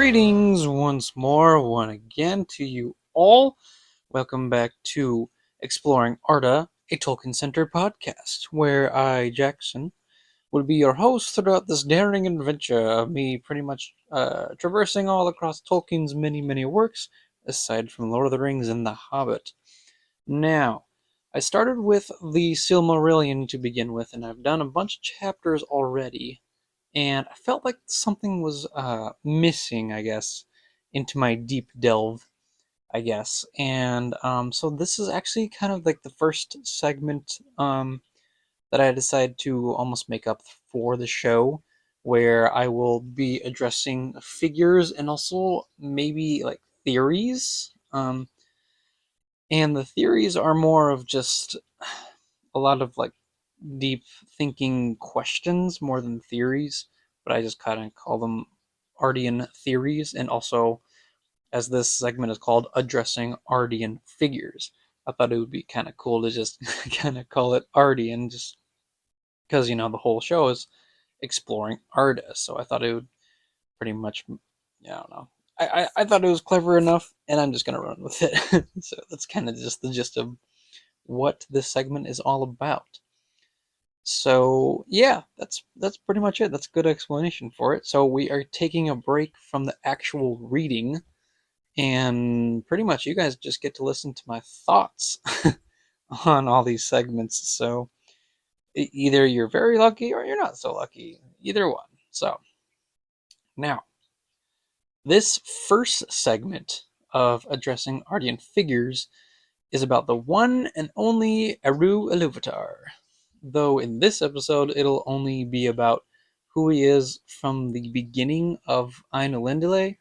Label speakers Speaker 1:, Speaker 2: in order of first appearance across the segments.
Speaker 1: Greetings once more, one again to you all. Welcome back to Exploring Arda, a Tolkien-centered podcast, where I, Jackson, will be your host throughout this daring adventure of me pretty much traversing all across Tolkien's many, many works, aside from Lord of the Rings and The Hobbit. Now, I started with the Silmarillion to begin with, and I've done a bunch of chapters already, and I felt like something was missing, I guess, into my deep delve, I guess. And so this is actually kind of like the first segment that I decided to almost make up for the show, where I will be addressing figures and also maybe like theories. And the theories are more of just a lot of like deep thinking questions more than theories, but I just kind of call them Ardian theories. And also, as this segment is called, Addressing Ardian Figures, I thought it would be kind of cool to just kind of call it Ardian, just because, the whole show is exploring Arda. So I thought it would pretty much, I don't know. I thought it was clever enough, and I'm just going to run with it. So that's kind of just the gist of what this segment is all about. So yeah, that's pretty much it. That's a good explanation for it. So we are taking a break from the actual reading, and pretty much you guys just get to listen to my thoughts on all these segments. So either you're very lucky or you're not so lucky. Either one. So now, this first segment of Addressing Ardian Figures is about the one and only Eru Ilúvatar. Though in this episode, it'll only be about who he is from the beginning of Ain Elendile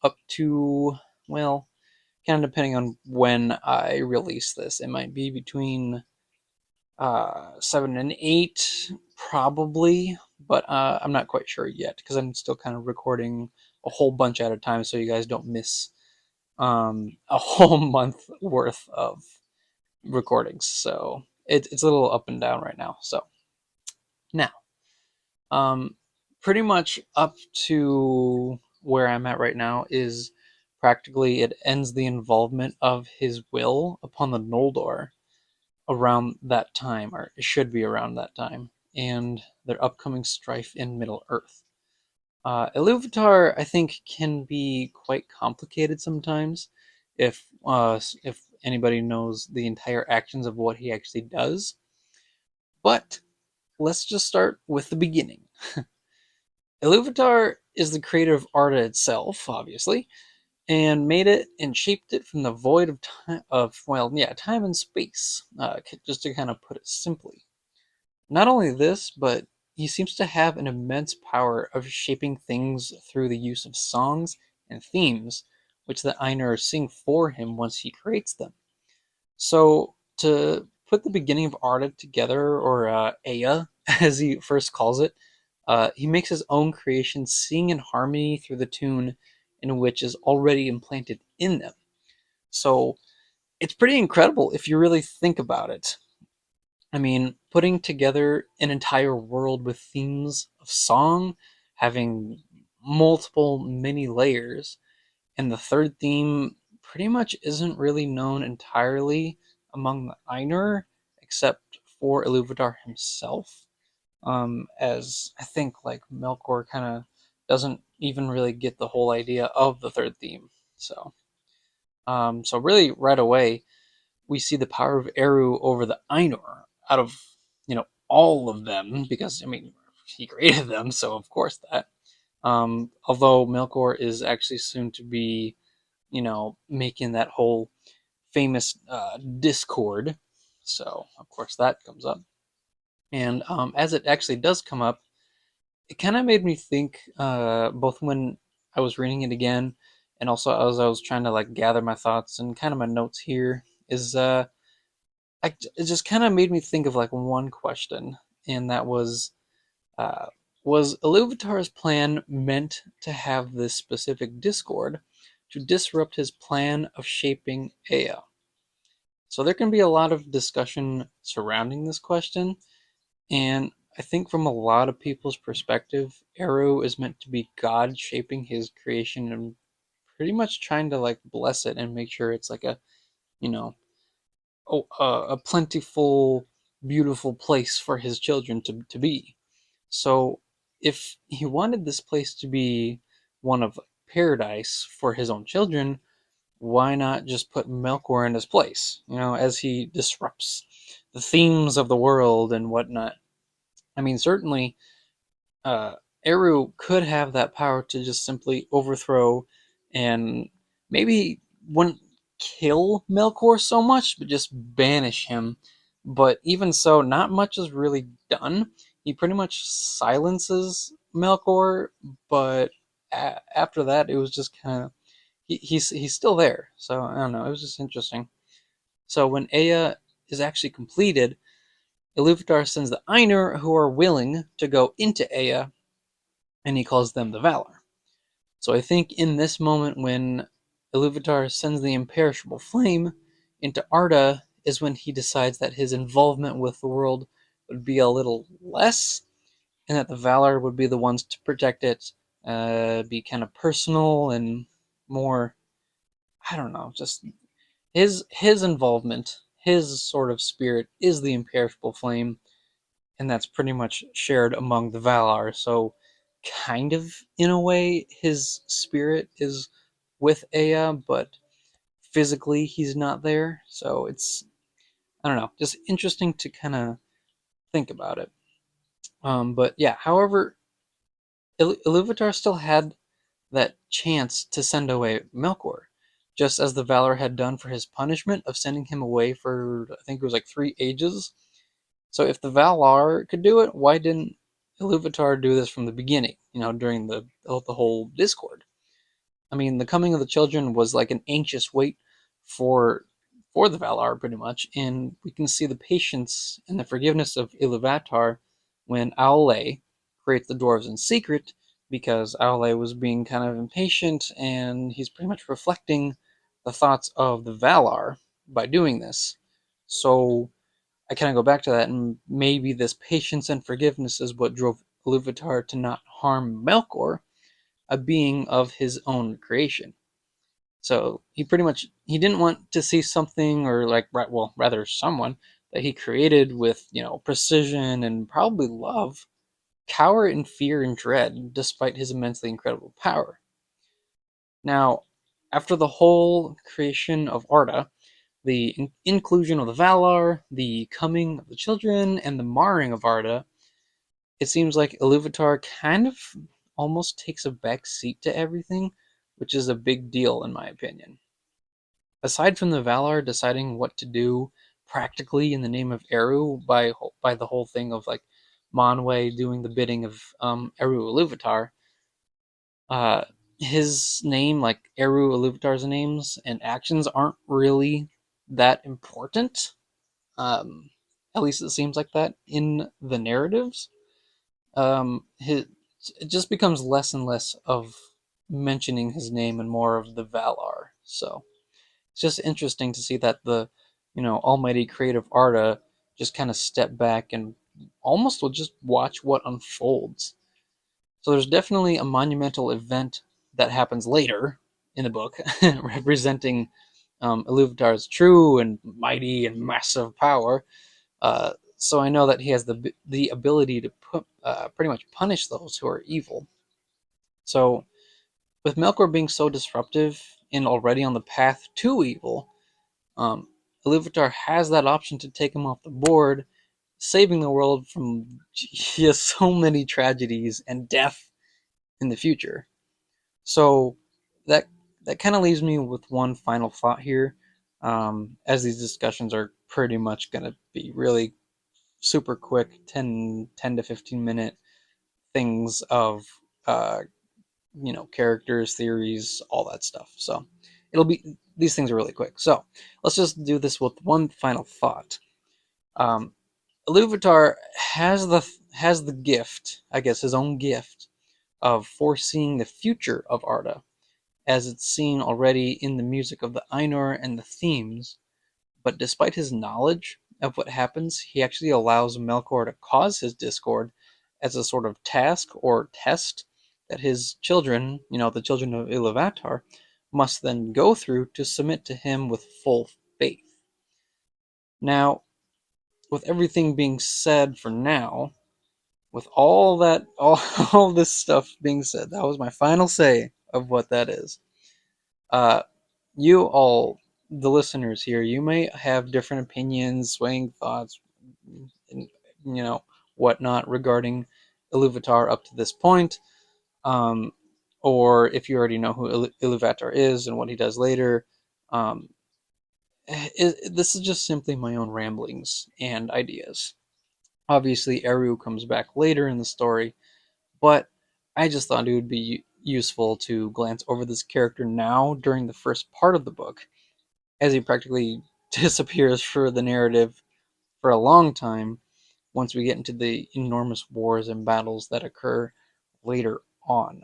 Speaker 1: up to, well, kind of depending on when I release this. It might be between 7 and 8, probably, but I'm not quite sure yet because I'm still kind of recording a whole bunch at a time so you guys don't miss a whole month worth of recordings. So it's a little up and down right now. So now, um, pretty much up to where I'm at right now is practically it ends the involvement of his will upon the Noldor around that time, or it should be around that time, and their upcoming strife in Middle Earth. Ilúvatar, I think, can be quite complicated sometimes if anybody knows the entire actions of what he actually does. But let's just start with the beginning. Ilúvatar is the creator of Arda itself, obviously, and made it and shaped it from the void of time, time and space, just to kind of put it simply. Not only this, but he seems to have an immense power of shaping things through the use of songs and themes, which the Ainur sing for him once he creates them. So, to put the beginning of Arda together, or Ea, as he first calls it, he makes his own creation sing in harmony through the tune in which is already implanted in them. So, it's pretty incredible if you really think about it. I mean, putting together an entire world with themes of song, having multiple mini layers, and the third theme pretty much isn't really known entirely among the Ainur, except for Ilúvatar himself. As I think like Melkor kind of doesn't even really get the whole idea of the third theme. So really right away we see the power of Eru over the Ainur out of all of them, because I mean he created them, so of course that. Although Melkor is actually soon to be, making that whole famous Discord, so of course that comes up. And as it actually does come up, it kind of made me think, both when I was reading it again, and also as I was trying to like gather my thoughts and kind of my notes here, is it just kind of made me think of like one question, and that uh, was Ilúvatar's plan meant to have this specific discord to disrupt his plan of shaping Ea? So there can be a lot of discussion surrounding this question, and I think from a lot of people's perspective, Eru is meant to be God shaping his creation and pretty much trying to like bless it and make sure it's like a, you know, a plentiful, beautiful place for his children to be. So if he wanted this place to be one of paradise for his own children, why not just put Melkor in his place? As he disrupts the themes of the world and whatnot. I mean, certainly, uh, Eru could have that power to just simply overthrow and maybe wouldn't kill Melkor so much, but just banish him. But even so, not much is really done. He pretty much silences Melkor, but after that, it was just kind of he's still there. So I don't know. It was just interesting. So when Ea is actually completed, Ilúvatar sends the Ainur who are willing to go into Ea, and he calls them the Valar. So I think in this moment when Ilúvatar sends the imperishable flame into Arda is when he decides that his involvement with the world would be a little less, and that the Valar would be the ones to protect it, be kind of personal and more, I don't know, just his involvement, his sort of spirit is the imperishable flame, and that's pretty much shared among the Valar. So, kind of in a way, his spirit is with Ea, but physically he's not there. So it's, I don't know, just interesting to kind of think about it. But yeah, however, Ilúvatar still had that chance to send away Melkor, just as the Valar had done for his punishment of sending him away for, I think it was like 3 ages. So if the Valar could do it, why didn't Ilúvatar do this from the beginning? During the whole Discord. I mean, the coming of the children was like an anxious wait for for the Valar, pretty much, and we can see the patience and the forgiveness of Ilúvatar when Aule creates the dwarves in secret, because Aule was being kind of impatient, and he's pretty much reflecting the thoughts of the Valar by doing this. So I kind of go back to that, and maybe this patience and forgiveness is what drove Ilúvatar to not harm Melkor, a being of his own creation. So he pretty much he didn't want to see something, or like, well, rather someone that he created with precision and probably love cower in fear and dread despite his immensely incredible power. Now, after the whole creation of Arda, the inclusion of the Valar, the coming of the children, and the marring of Arda, it seems like Ilúvatar kind of almost takes a back seat to everything, which is a big deal in my opinion. Aside from the Valar deciding what to do practically in the name of Eru by the whole thing of like Manwë doing the bidding of Eru Ilúvatar, uh, his name, like Eru Ilúvatar's names and actions, aren't really that important. Um, at least it seems like that in the narratives. His It just becomes less and less of mentioning his name and more of the Valar. So it's just interesting to see that the almighty creative Arda just kind of step back and almost will just watch what unfolds. So there's definitely a monumental event that happens later in the book, representing Ilúvatar's true and mighty and massive power. So I know that he has the ability to pretty much punish those who are evil. So with Melkor being so disruptive and already on the path to evil, um, Ilúvatar has that option to take him off the board, saving the world from just so many tragedies and death in the future. So that that kind of leaves me with one final thought here, as these discussions are pretty much going to be really super quick, 10 to 15 minute things of uh, characters, theories, all that stuff. So it'll be these things are really quick. So let's just do this with one final thought. Um, Ilúvatar has the gift, I guess, his own gift of foreseeing the future of Arda, as it's seen already in the music of the Ainur and the themes. But despite his knowledge of what happens, he actually allows Melkor to cause his discord as a sort of task or test that his children, the children of Ilúvatar, must then go through to submit to him with full faith. Now, with everything being said for now, with all that, all this stuff being said, that was my final say of what that is. You all, the listeners here, you may have different opinions, swaying thoughts, and whatnot regarding Ilúvatar up to this point. Or if you already know who Ilúvatar is and what he does later, um, this is just simply my own ramblings and ideas. Obviously, Eru comes back later in the story, but I just thought it would be useful to glance over this character now during the first part of the book, as he practically disappears for the narrative for a long time once we get into the enormous wars and battles that occur later on.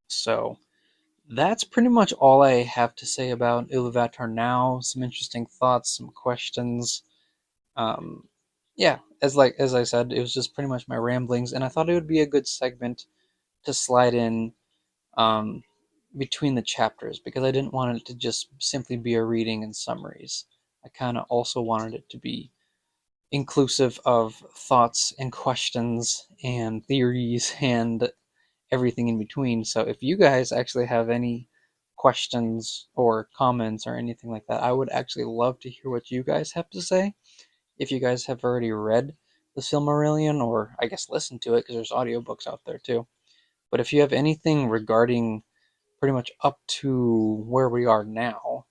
Speaker 1: So that's pretty much all I have to say about Ilúvatar now. Some interesting thoughts, some questions. Um, yeah, as I said, it was just pretty much my ramblings, and I thought it would be a good segment to slide in um, between the chapters because I didn't want it to just simply be a reading and summaries. I kind of also wanted it to be inclusive of thoughts and questions and theories and everything in between. So if you guys actually have any questions or comments or anything like that, I would actually love to hear what you guys have to say. If you guys have already read the Silmarillion, or I guess listened to it because there's audiobooks out there too. But if you have anything regarding pretty much up to where we are now,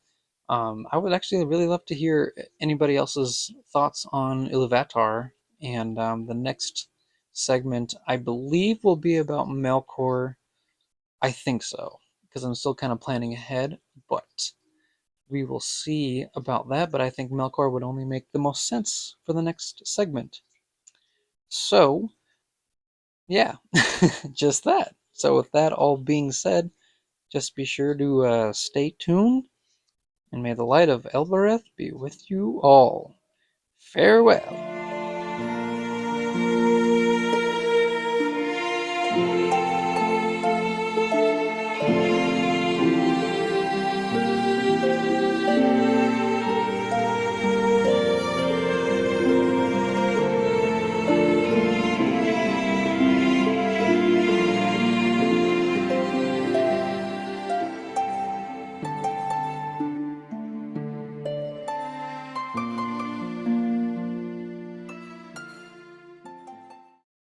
Speaker 1: I would actually really love to hear anybody else's thoughts on Ilúvatar. And the next segment, I believe, will be about Melkor. I think so, because I'm still kind of planning ahead, but we will see about that. But I think Melkor would only make the most sense for the next segment. So, yeah, just that. So, with that all being said, just be sure to stay tuned, and may the light of Elbereth be with you all. Farewell.